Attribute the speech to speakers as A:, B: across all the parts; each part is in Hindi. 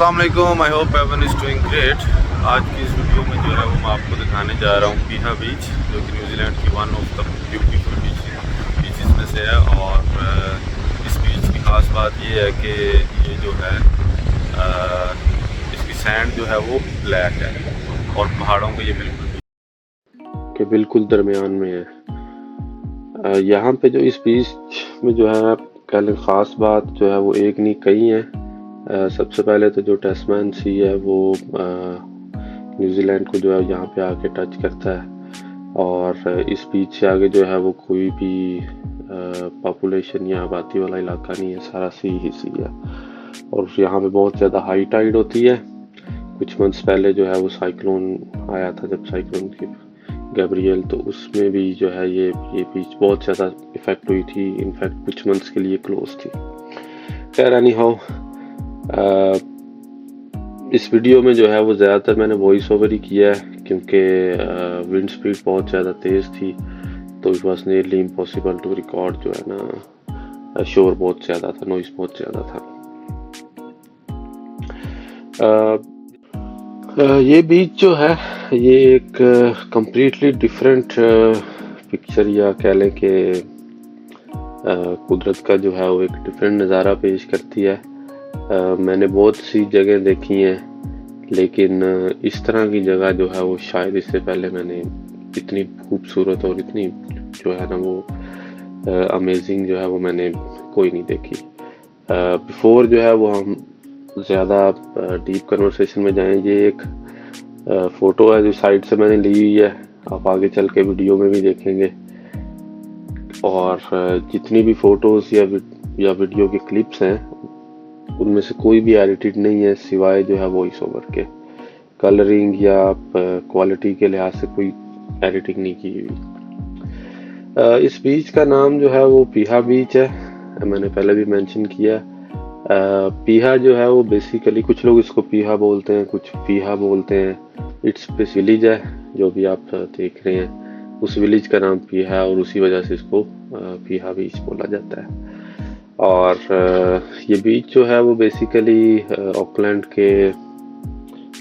A: अस्सलाम वालेकुम, I hope everyone is doing great. आज की इस वीडियो में जो है वो मैं आपको दिखाने जा रहा हूँ पीहा बीच, जो कि न्यूजीलैंड की one of the beautiful beaches में से है। और इस बीच की ख़ास बात ये है कि ये जो है इसकी सैंड जो है वो ब्लैक है और पहाड़ों के ये बिल्कुल दरमियान में है। यहाँ पे जो इस बीच में जो है कह लें ख़ास बात जो है वो एक नहीं कई है। सबसे पहले तो जो टैस्मैन सी है वो न्यूजीलैंड को जो है यहाँ पे आके टच करता है, और इस बीच से आगे जो है वो कोई भी पॉपुलेशन या आबादी वाला इलाका नहीं है, सारा सी ही सी है। और यहाँ पे बहुत ज़्यादा हाई टाइड होती है। कुछ मंथ्स पहले जो है वो साइक्लोन आया था, जब साइक्लोन की गैब्रियल, तो उसमें भी जो है ये बीच बहुत ज़्यादा इफ़ेक्ट हुई थी। इनफैक्ट कुछ मंथ्स के लिए क्लोज थी। खैर एनी हाउ, इस वीडियो में जो है वो ज़्यादातर मैंने वॉइस ओवर ही किया है, क्योंकि विंड स्पीड बहुत ज़्यादा तेज़ थी, तो it was nearly impossible to record. जो है ना, शोर बहुत ज़्यादा था, नॉइस बहुत ज़्यादा था। ये बीच जो है ये एक कम्प्लीटली डिफरेंट पिक्चर, या कह लें कि कुदरत का जो है वो एक डिफरेंट नज़ारा पेश करती है। मैंने बहुत सी जगह देखी हैं, लेकिन इस तरह की जगह जो है वो शायद इससे पहले मैंने इतनी खूबसूरत और इतनी जो है ना वो अमेजिंग जो है वो मैंने कोई नहीं देखी। बिफोर जो है वो हम ज़्यादा डीप कन्वर्सेशन में जाएं, ये एक फ़ोटो है जो साइड से मैंने ली हुई है, आप आगे चल के वीडियो में भी देखेंगे। और जितनी भी फ़ोटोज़ या वीडियो के क्लिप्स हैं उनमें से कोई भी एडिटेड नहीं है, सिवाय जो है वॉइस ओवर के। कलरिंग या क्वालिटी के लिहाज से कोई एडिटिंग नहीं की हुई। इस बीच का नाम जो है वो पीहा बीच है, मैंने पहले भी मेंशन किया। पीहा जो है वो बेसिकली कुछ लोग इसको पीहा बोलते हैं, कुछ पीहा बोलते हैं। इट्स प्लेस विलेज है जो भी आप देख रहे हैं, उस विलेज का नाम पीहा है और उसी वजह से इसको पीहा बीच बोला जाता है। और ये बीच जो है वो बेसिकली ऑकलैंड के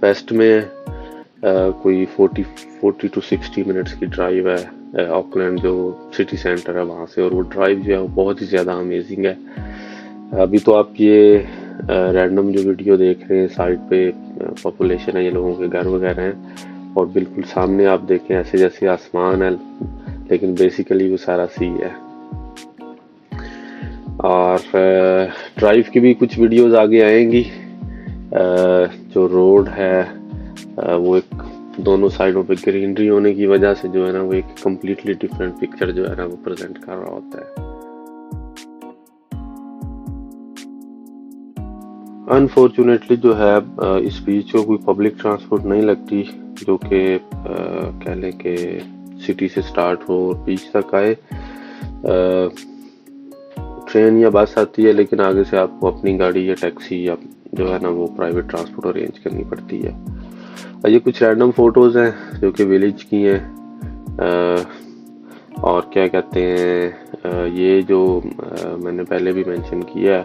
A: वेस्ट में है। कोई 40 to 60 मिनट्स की ड्राइव है ऑकलैंड जो सिटी सेंटर है वहाँ से, और वो ड्राइव जो है वो बहुत ही ज़्यादा अमेजिंग है। अभी तो आप ये रैंडम जो वीडियो देख रहे हैं, साइड पे पॉपुलेशन है, ये लोगों के घर वगैरह हैं, और बिल्कुल सामने आप देखें ऐसे जैसे आसमान है, लेकिन बेसिकली वो सारा सी है। और ड्राइव की भी कुछ वीडियोस आगे आएंगी। जो रोड है वो एक दोनों साइडों पे ग्रीनरी होने की वजह से जो है ना वो एक कम्प्लीटली डिफरेंट पिक्चर जो है ना वो प्रेजेंट कर रहा होता है। अनफॉर्चुनेटली जो है इस बीच को कोई पब्लिक ट्रांसपोर्ट नहीं लगती, जो कि कह लें कि सिटी से स्टार्ट हो और बीच तक आए। ट्रेन या बस आती है, लेकिन आगे से आपको अपनी गाड़ी या टैक्सी या जो है ना वो प्राइवेट ट्रांसपोर्ट अरेंज करनी पड़ती है। ये कुछ रैंडम फोटोज़ हैं जो कि विलेज की हैं। और क्या कहते हैं, ये जो मैंने पहले भी मेंशन किया है,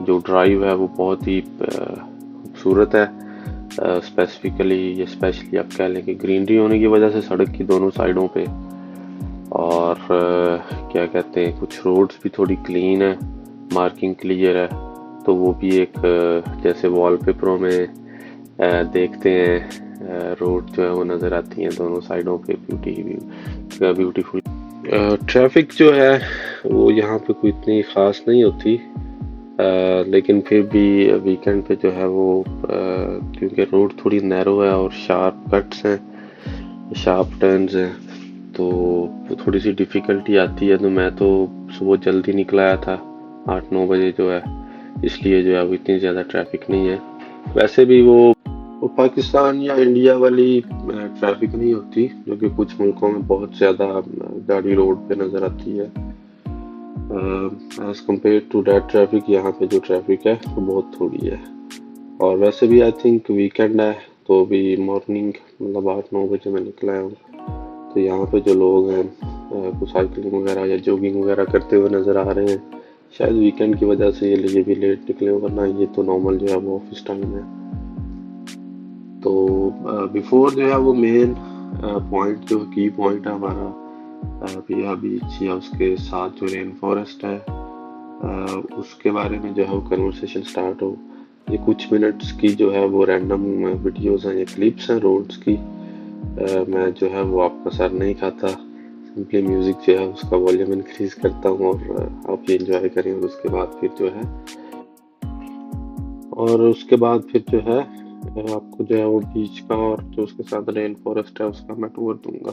A: जो ड्राइव है वो बहुत ही खूबसूरत है। स्पेशली आप कह लें कि ग्रीनरी होने की वजह से सड़क की दोनों साइडों पे। और क्या कहते हैं, कुछ रोड्स भी थोड़ी क्लीन है, मार्किंग क्लियर है, तो वो भी एक जैसे वॉलपेपरों में देखते हैं रोड जो है वो नज़र आती हैं दोनों साइडों पे, ब्यूटीफुल। ट्रैफिक जो है वो यहाँ पे कोई इतनी ख़ास नहीं होती, लेकिन फिर भी वीकेंड पे जो है वो क्योंकि रोड थोड़ी नैरो है और शार्प कट्स हैं, शार्प टर्न्स हैं, तो थोड़ी सी डिफ़िकल्टी आती है। तो मैं तो सुबह जल्दी निकला आया था 8-9 बजे जो है, इसलिए जो है वो इतनी ज़्यादा ट्रैफिक नहीं है। वैसे भी वो पाकिस्तान या इंडिया वाली ट्रैफिक नहीं होती, जो कि कुछ मुल्कों में बहुत ज़्यादा गाड़ी रोड पे नज़र आती है। As compare to that traffic यहाँ पे जो ट्रैफिक है वो बहुत थोड़ी है। और वैसे भी आई थिंक वीकेंड है, तो अभी मॉर्निंग मतलब 8-9 बजे मैं निकला हूँ, तो यहाँ पे जो लोग हैं कुछ साइकिलिंग वगैरह या जॉगिंग वगैरह करते हुए नज़र आ रहे हैं। शायद वीकेंड की वजह से ये भी लेट निकले, वरना ये तो नॉर्मल जो है वो ऑफिस टाइम है। तो बिफोर जो है वो मेन पॉइंट जो की पॉइंट है हमारा पिया बीच या उसके साथ जो रेन फॉरेस्ट है उसके बारे में जो है वो कन्वर्सेशन स्टार्ट हो, ये कुछ मिनट्स की जो है वो रैंडम वीडियोस हैं या क्लिप्स हैं रोड्स की। मैं जो है वो आपका सर नहीं खाता, सिंपली म्यूजिक जो है उसका वॉल्यूम इंक्रीज करता हूँ और आप ये इंजॉय करें। और उसके बाद फिर जो है फिर जो है आपको जो है वो बीच का और जो उसके साथ रेन फॉरेस्ट है उसका मैं टूर दूंगा।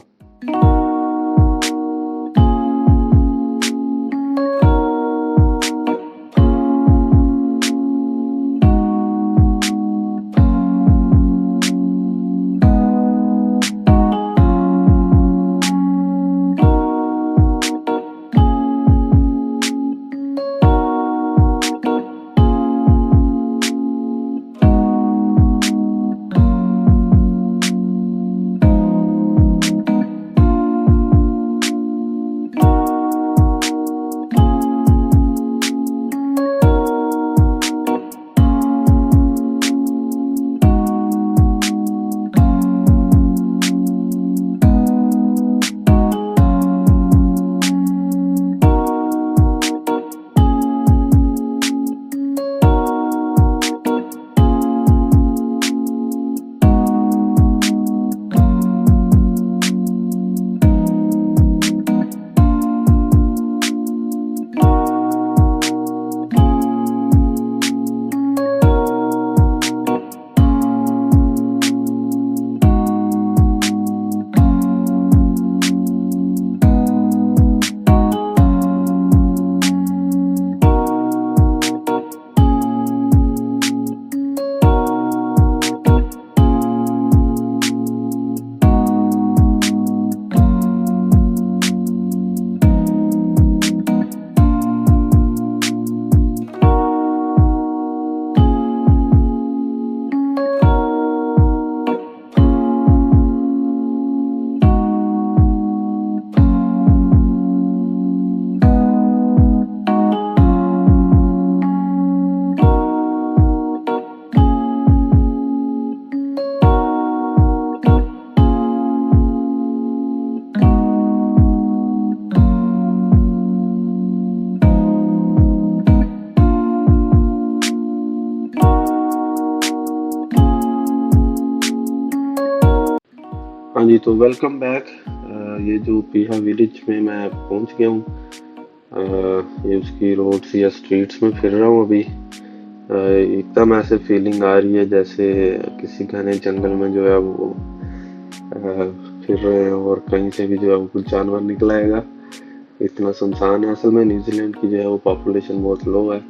A: हाँ जी, तो वेलकम बैक। ये जो पीहा विलेज में मैं पहुंच गया हूँ, ये उसकी रोड्स या स्ट्रीट्स में फिर रहा हूँ अभी। एकदम ऐसे फीलिंग आ रही है जैसे किसी घने जंगल में जो है वो फिर रहे हैं और कहीं से भी जो है वो कुछ जानवर निकल आएगा। इतना सुनसान है। असल में न्यूजीलैंड की जो है वो पॉपुलेशन बहुत लो है,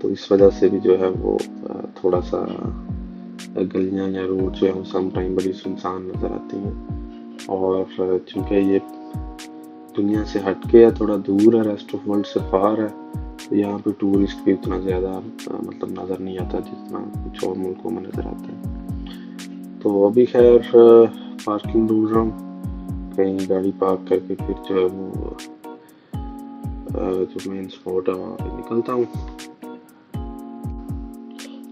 A: तो इस वजह से भी जो है वो थोड़ा सा गलियां या रोड जो है वो सम टाइम बड़ी सुनसान नज़र आती हैं। और चूंकि ये दुनिया से हटके है, थोड़ा दूर है, रेस्ट ऑफ वर्ल्ड से फार है, तो यहाँ पे टूरिस्ट भी उतना ज़्यादा मतलब नज़र नहीं आता जितना कुछ और मुल्कों में नज़र आता है। तो अभी खैर पार्किंग ढूंढ रहा हूँ, कहीं गाड़ी पार्क करके फिर जो है वो जो मेन स्पॉट है वहाँ पे निकलता हूँ।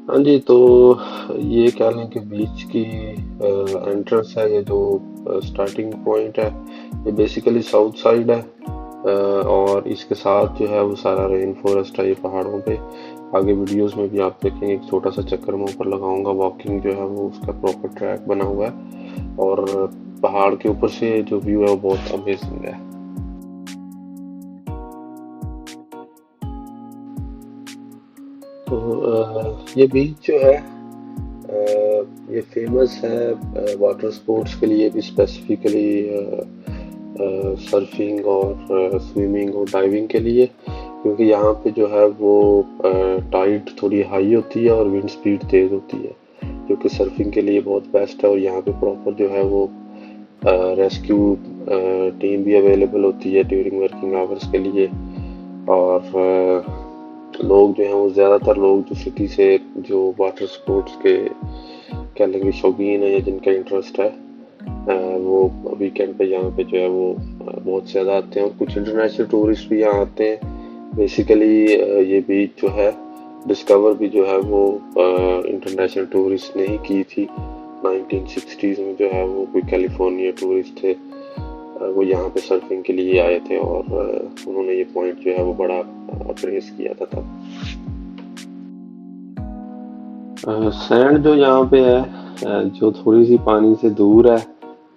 A: हाँ जी, तो ये कह लें कि बीच की एंट्रेंस है, ये जो स्टार्टिंग पॉइंट है ये बेसिकली साउथ साइड है। और इसके साथ जो है वो सारा रेन फॉरेस्ट है ये पहाड़ों पे। आगे वीडियोस में भी आप देखेंगे, एक छोटा सा चक्कर मैं ऊपर लगाऊंगा, वॉकिंग जो है वो उसका प्रॉपर ट्रैक बना हुआ है और पहाड़ के ऊपर से जो व्यू है वो बहुत अमेजिंग है। तो ये बीच जो है ये फेमस है वाटर स्पोर्ट्स के लिए भी, स्पेसिफिकली सर्फिंग और स्विमिंग और डाइविंग के लिए, क्योंकि यहाँ पे जो है वो टाइड थोड़ी हाई होती है और विंड स्पीड तेज़ होती है, जो कि सर्फिंग के लिए बहुत बेस्ट है। और यहाँ पे प्रॉपर जो है वो रेस्क्यू टीम भी अवेलेबल होती है ड्यूरिंग वर्किंग आवर्स के लिए। और लोग जो हैं वो ज़्यादातर लोग जो सिटी से जो वाटर स्पोर्ट्स के कह लेंगे शौकीन है या जिनका इंटरेस्ट है, वो वीकेंड पे यहाँ पे जो है वो बहुत ज़्यादा आते हैं। और कुछ इंटरनेशनल टूरिस्ट भी यहाँ आते हैं। बेसिकली ये बीच जो है डिस्कवर भी जो है वो इंटरनेशनल टूरिस्ट ने ही की थी, 1960s में जो है वो कोई कैलिफोर्निया टूरिस्ट थे, वो यहाँ पे सर्फिंग के लिए आए थे और उन्होंने ये पॉइंट जो है वो बड़ा अप्रेस किया था तब। सैंड जो यहाँ पे है, जो थोड़ी सी पानी से दूर है,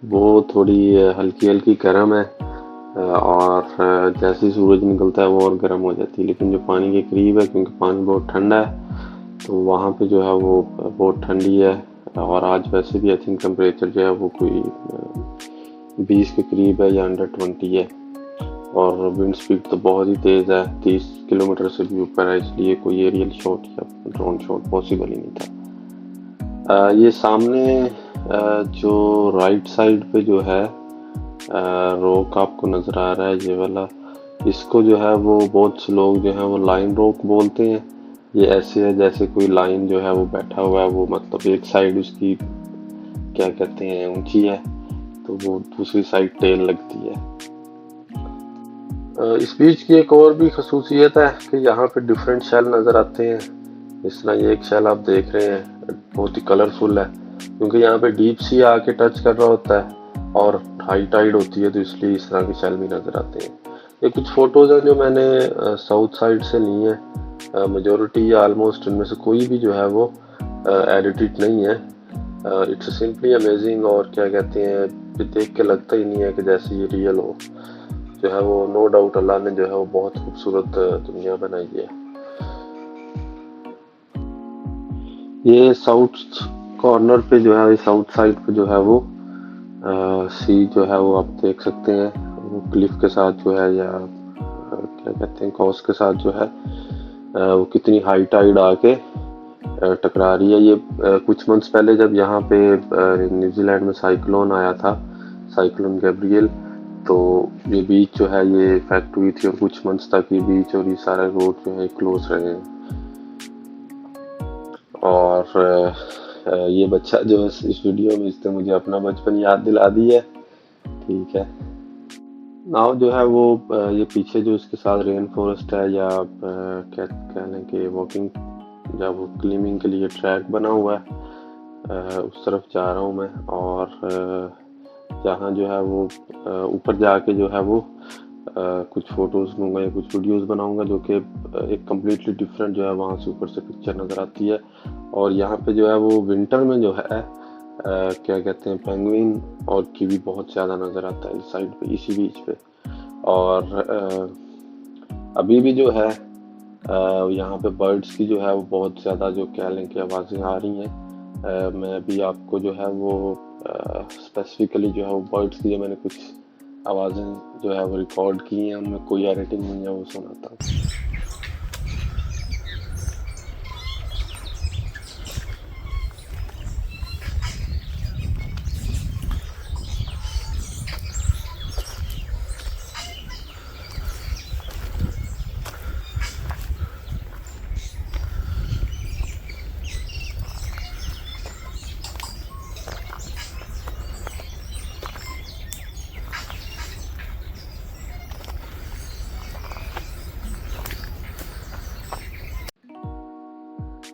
A: वो थोड़ी हल्की हल्की गर्म है, और जैसे ही सूरज निकलता है वो और गर्म हो जाती है। लेकिन जो पानी के करीब है, क्योंकि पानी बहुत ठंडा है, तो वहाँ पे जो है वो बहुत ठंडी है। और आज वैसे भी आई थिंक टेम्परेचर जो है वो कोई 20 के करीब है या अंडर 20 है, और विंड स्पीड तो बहुत ही तेज़ है, 30 किलोमीटर से भी ऊपर है, इसलिए कोई एरियल शॉट या ड्रोन शॉट पॉसिबल ही नहीं था। ये सामने जो राइट साइड पे जो है रोक आपको नज़र आ रहा है, ये वाला, इसको जो है वो बहुत से लोग जो है वो लाइन रोक बोलते हैं। ये ऐसे है जैसे कोई लाइन जो है वो बैठा हुआ है, वो मतलब एक साइड उसकी क्या कहते हैं ऊंची है, तो वो दूसरी साइड टेल लगती है। इस बीच की एक और भी खसूसियत है कि यहाँ पे डिफरेंट शेल नज़र आते हैं। इस तरह ये एक शेल आप देख रहे हैं, बहुत ही कलरफुल है, क्योंकि यहाँ पे डीप सी आके टच कर रहा होता है और हाई टाइड होती है, तो इसलिए इस तरह के शेल भी नज़र आते हैं। ये कुछ फोटोज हैं जो मैंने साउथ साइड से ली हैं, मेजोरिटी या ऑलमोस्ट इनमें से कोई भी जो है वो एडिटेड नहीं है। इट्स सिंपली अमेजिंग, और क्या कहते हैं, देख के लगता ही नहीं है कि जैसे ये रियल हो। जो है वो नो डाउट अल्लाह ने जो है वो बहुत खूबसूरत दुनिया बनाई है। ये साउथ कॉर्नर पे जो है, साउथ साइड पे जो है वो सी जो है वो आप देख सकते हैं, वो क्लिफ के साथ जो है, या क्या कहते हैं कॉस के साथ जो है वो कितनी हाई टाइड आके टकरा रही है। ये कुछ मंथ्स पहले जब यहाँ पे न्यूजीलैंड में साइक्लोन आया था, साइक्लोन गैब्रियल, तो ये बीच जो है ये इफेक्ट हुई थी, और कुछ मंथ्स तक ये बीच और ये सारे रोड जो है क्लोज रहे हैं। और ये बच्चा जो इस वीडियो में, इसने मुझे अपना बचपन याद दिला दी है। ठीक है, नाउ जो है वो ये पीछे जो इसके साथ रेन फॉरेस्ट है, या क्या कह लें कि वॉकिंग या वो क्लाइंबिंग के लिए ट्रैक बना हुआ है, उस तरफ जा रहा हूँ मैं। और जहाँ जो है वो ऊपर जाके जो है वो कुछ फोटोज लूँगा या कुछ वीडियोस बनाऊँगा, जो कि एक कम्प्लीटली डिफरेंट जो है वहाँ से ऊपर से पिक्चर नज़र आती है। और यहाँ पे जो है वो विंटर में जो है क्या कहते हैं पेंगुइन और कीवी बहुत ज़्यादा नज़र आता है इस साइड पे, इसी बीच पे। और अभी भी जो है यहाँ पे बर्ड्स की जो है वो बहुत ज़्यादा जो कह लें कि आवाज़ें आ रही हैं। मैं अभी आपको जो है वो स्पेसिफिकली जो है वो बर्ड्स की जो मैंने कुछ आवाज़ें जो है वो रिकॉर्ड की हैं, उनमें कोई एडिटिंग नहीं है, वो सुनाता हूँ।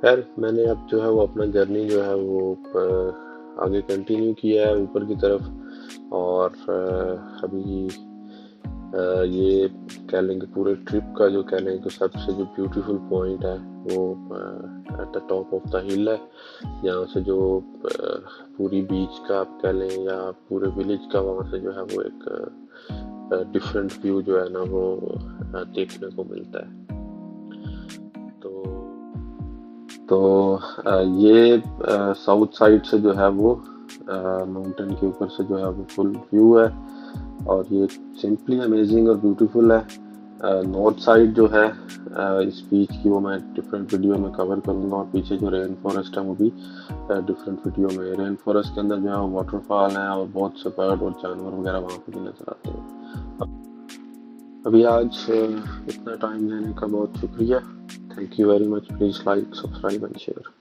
A: खैर, मैंने अब जो है वो अपना जर्नी जो है वो आगे कंटिन्यू किया है ऊपर की तरफ। और अभी ये कह लेंगे पूरे ट्रिप का जो कह लेंगे सबसे जो ब्यूटीफुल पॉइंट है वो at the top of the हिल है। यहाँ से जो पूरी बीच का आप कह लें या पूरे विलेज का, वहाँ से जो है वो एक डिफरेंट व्यू जो है ना वो देखने को मिलता है। तो ये साउथ साइड से जो है वो माउंटेन के ऊपर से जो है वो फुल व्यू है, और ये सिंपली अमेजिंग और ब्यूटीफुल है। नॉर्थ साइड जो है इस बीच की वो मैं डिफरेंट वीडियो में कवर करूँगा, और पीछे जो रेन फॉरेस्ट है वो भी डिफरेंट वीडियो में। रेन फॉरेस्ट के अंदर जो है वाटरफॉल है और बहुत से बर्ड और जानवर वगैरह वहाँ पे भी नजर आते हैं। अभी आज इतना टाइम लेने का बहुत शुक्रिया। Thank you very much. Please like, subscribe and share.